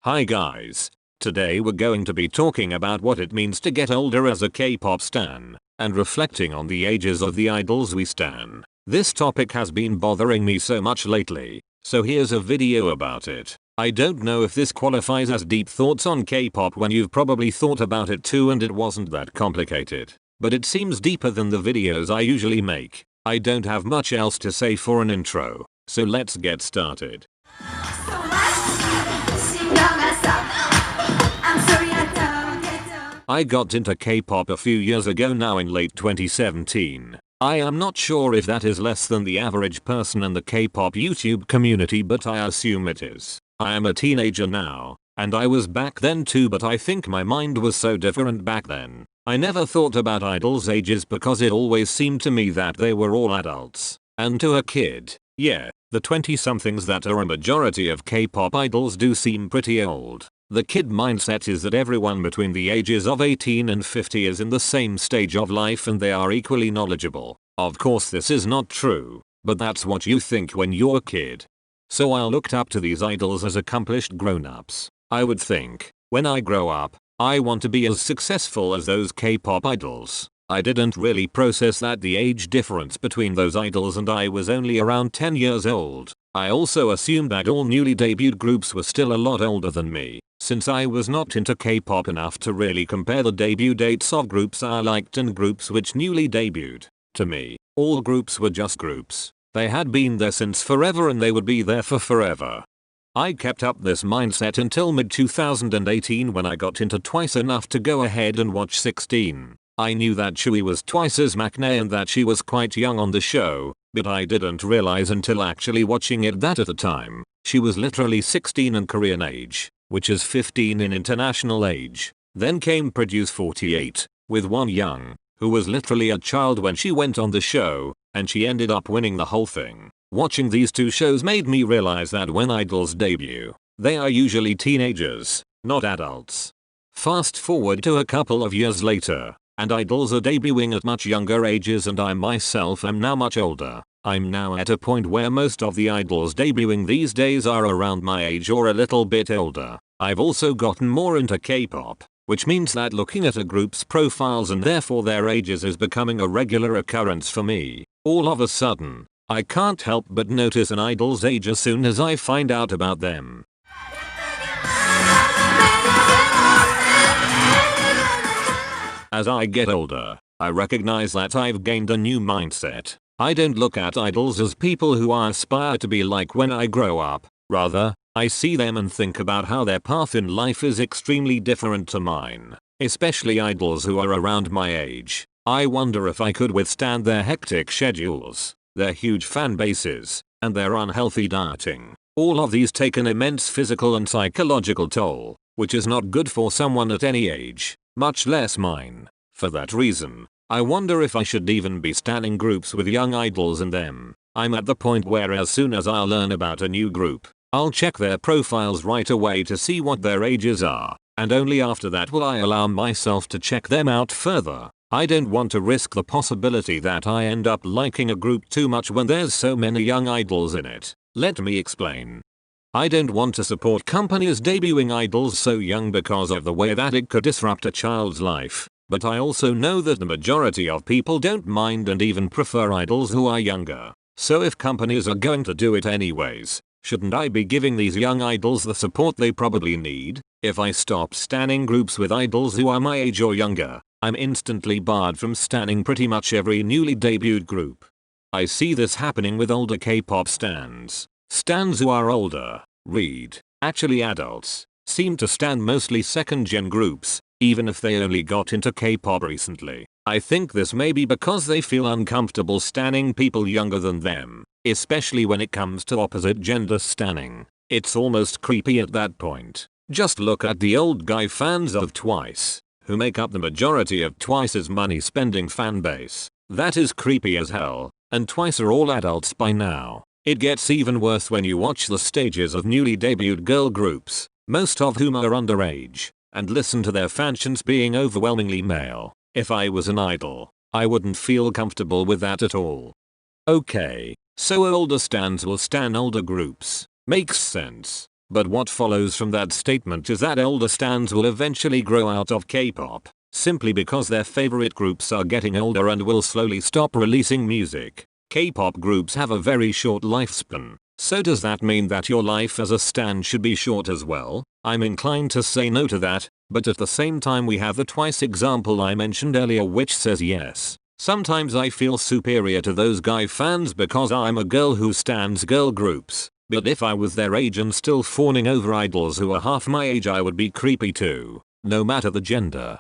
Hi guys. Today we're going to be talking about what it means to get older as a K-pop stan, and reflecting on the ages of the idols we stan. This topic has been bothering me so much lately, so here's a video about it. I don't know if this qualifies as deep thoughts on K-pop when you've probably thought about it too and it wasn't that complicated, but it seems deeper than the videos I usually make. I don't have much else to say for an intro, so let's get started. I got into K-pop a few years ago now in late 2017. I am not sure if that is less than the average person in the K-pop YouTube community, but I assume it is. I am a teenager now, and I was back then too, but I think my mind was so different back then. I never thought about idols' ages because it always seemed to me that they were all adults. And to a kid, yeah, the 20-somethings that are a majority of K-pop idols do seem pretty old. The kid mindset is that everyone between the ages of 18 and 50 is in the same stage of life and they are equally knowledgeable. Of course this is not true, but that's what you think when you're a kid. So I looked up to these idols as accomplished grown-ups. I would think, when I grow up, I want to be as successful as those K-pop idols. I didn't really process that the age difference between those idols and I was only around 10 years old. I also assumed that all newly debuted groups were still a lot older than me, since I was not into K-pop enough to really compare the debut dates of groups I liked and groups which newly debuted. To me, all groups were just groups. They had been there since forever and they would be there for forever. I kept up this mindset until mid-2018 when I got into Twice enough to go ahead and watch 16. I knew that Shui was Twice's maknae and that she was quite young on the show, but I didn't realize until actually watching it that at the time, she was literally 16 in Korean age, which is 15 in international age. Then came Produce 48, with Won Young, who was literally a child when she went on the show, and she ended up winning the whole thing. Watching these two shows made me realize that when idols debut, they are usually teenagers, not adults. Fast forward to a couple of years later, and idols are debuting at much younger ages and I myself am now much older. I'm now at a point where most of the idols debuting these days are around my age or a little bit older. I've also gotten more into K-pop, which means that looking at a group's profiles and therefore their ages is becoming a regular occurrence for me. All of a sudden, I can't help but notice an idol's age as soon as I find out about them. As I get older, I recognize that I've gained a new mindset. I don't look at idols as people who I aspire to be like when I grow up. Rather, I see them and think about how their path in life is extremely different to mine. Especially idols who are around my age. I wonder if I could withstand their hectic schedules, their huge fan bases, and their unhealthy dieting. All of these take an immense physical and psychological toll, which is not good for someone at any age, much less mine. For that reason, I wonder if I should even be standing groups with young idols in them. I'm at the point where as soon as I'll learn about a new group, I'll check their profiles right away to see what their ages are, and only after that will I allow myself to check them out further. I don't want to risk the possibility that I end up liking a group too much when there's so many young idols in it. Let me explain. I don't want to support companies debuting idols so young because of the way that it could disrupt a child's life, but I also know that the majority of people don't mind and even prefer idols who are younger. So if companies are going to do it anyways, shouldn't I be giving these young idols the support they probably need? If I stop standing groups with idols who are my age or younger, I'm instantly barred from standing pretty much every newly debuted group. I see this happening with older K-pop stans. Stans who are older, actually adults, seem to stan mostly second-gen groups, even if they only got into K-pop recently. I think this may be because they feel uncomfortable stanning people younger than them, especially when it comes to opposite gender stanning. It's almost creepy at that point. Just look at the old guy fans of Twice, who make up the majority of Twice's money-spending fanbase. That is creepy as hell, and Twice are all adults by now. It gets even worse when you watch the stages of newly debuted girl groups, most of whom are underage, and listen to their fanchants being overwhelmingly male. If I was an idol, I wouldn't feel comfortable with that at all. Okay, so older stans will stan older groups. Makes sense. But what follows from that statement is that older stans will eventually grow out of K-pop, simply because their favorite groups are getting older and will slowly stop releasing music. K-pop groups have a very short lifespan. So does that mean that your life as a stan should be short as well? I'm inclined to say no to that, but at the same time we have the twice example I mentioned earlier which says yes. Sometimes I feel superior to those guy fans because I'm a girl who stans girl groups, but if I was their age and still fawning over idols who are half my age I would be creepy too, no matter the gender.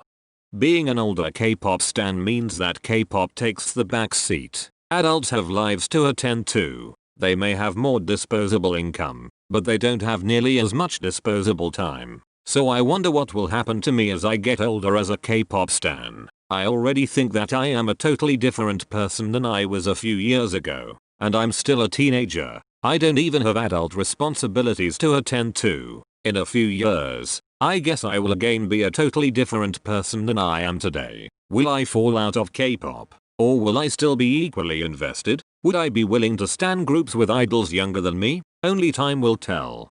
Being an older K-pop stan means that K-pop takes the back seat. Adults have lives to attend to. They may have more disposable income, but they don't have nearly as much disposable time. So I wonder what will happen to me as I get older as a K-pop stan. I already think that I am a totally different person than I was a few years ago, and I'm still a teenager. I don't even have adult responsibilities to attend to. In a few years, I guess I will again be a totally different person than I am today. Will I fall out of K-pop? Or will I still be equally invested? Would I be willing to stan groups with idols younger than me? Only time will tell.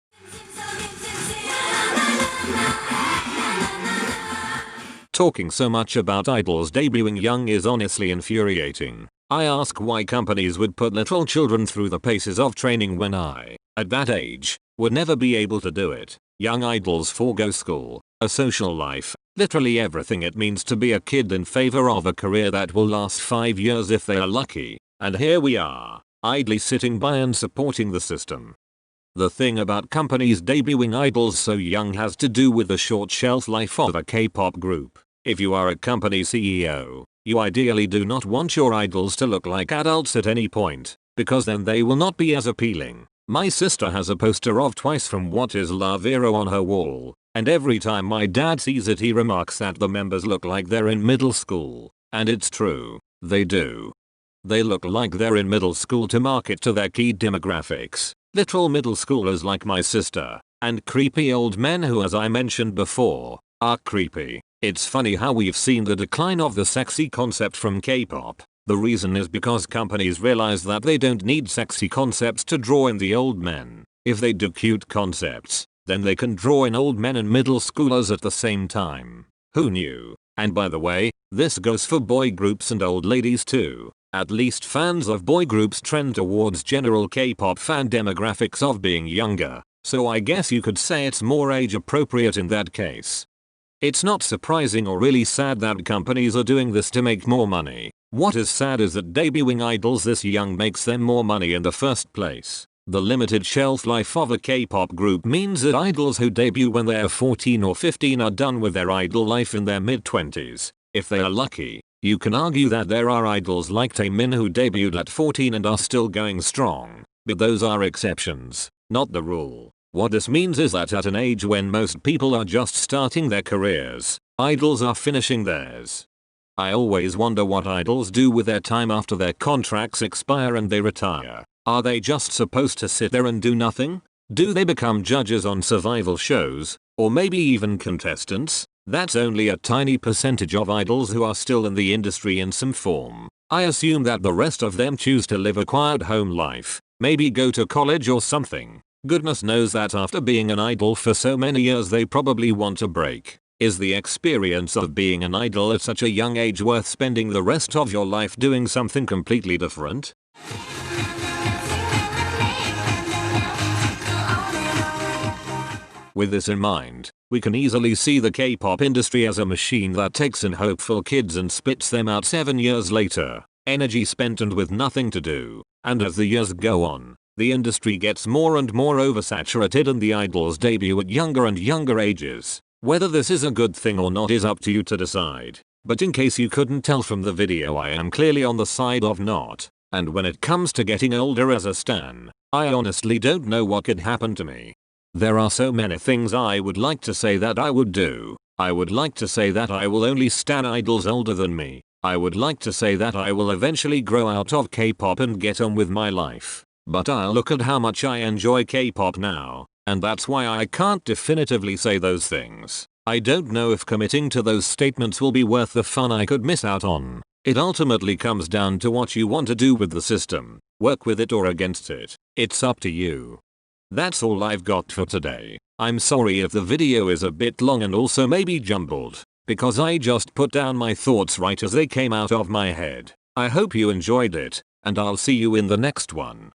Talking so much about idols debuting young is honestly infuriating. I ask why companies would put little children through the paces of training when I, at that age, would never be able to do it. Young idols forego school, a social life, literally everything it means to be a kid in favor of a career that will last 5 years if they are lucky. And here we are, idly sitting by and supporting the system. The thing about companies debuting idols so young has to do with the short shelf life of a K-pop group. If you are a company CEO, you ideally do not want your idols to look like adults at any point, because then they will not be as appealing. My sister has a poster of Twice from What Is Love Era on her wall, and every time my dad sees it he remarks that the members look like they're in middle school. And it's true, they do. They look like they're in middle school to market to their key demographics, literal middle schoolers like my sister, and creepy old men who, as I mentioned before, are creepy. It's funny how we've seen the decline of the sexy concept from K-pop. The reason is because companies realize that they don't need sexy concepts to draw in the old men. If they do cute concepts, then they can draw in old men and middle schoolers at the same time. Who knew? And by the way, this goes for boy groups and old ladies too. At least fans of boy groups trend towards general K-pop fan demographics of being younger, so I guess you could say it's more age appropriate in that case. It's not surprising or really sad that companies are doing this to make more money. What is sad is that debuting idols this young makes them more money in the first place. The limited shelf life of a K-pop group means that idols who debut when they are 14 or 15 are done with their idol life in their mid-20s. If they are lucky, you can argue that there are idols like Taemin who debuted at 14 and are still going strong, but those are exceptions, not the rule. What this means is that at an age when most people are just starting their careers, idols are finishing theirs. I always wonder what idols do with their time after their contracts expire and they retire. Are they just supposed to sit there and do nothing? Do they become judges on survival shows, or maybe even contestants? That's only a tiny percentage of idols who are still in the industry in some form. I assume that the rest of them choose to live a quiet home life, maybe go to college or something. Goodness knows that after being an idol for so many years they probably want a break. Is the experience of being an idol at such a young age worth spending the rest of your life doing something completely different? With this in mind, we can easily see the K-pop industry as a machine that takes in hopeful kids and spits them out 7 years later, energy spent and with nothing to do. And as the years go on, the industry gets more and more oversaturated and the idols debut at younger and younger ages. Whether this is a good thing or not is up to you to decide. But in case you couldn't tell from the video, I am clearly on the side of not. And when it comes to getting older as a stan, I honestly don't know what could happen to me. There are so many things I would like to say that I would do. I would like to say that I will only stan idols older than me. I would like to say that I will eventually grow out of K-pop and get on with my life. But I'll look at how much I enjoy K-pop now, and that's why I can't definitively say those things. I don't know if committing to those statements will be worth the fun I could miss out on. It ultimately comes down to what you want to do with the system. Work with it or against it. It's up to you. That's all I've got for today. I'm sorry if the video is a bit long and also maybe jumbled, because I just put down my thoughts right as they came out of my head. I hope you enjoyed it, and I'll see you in the next one.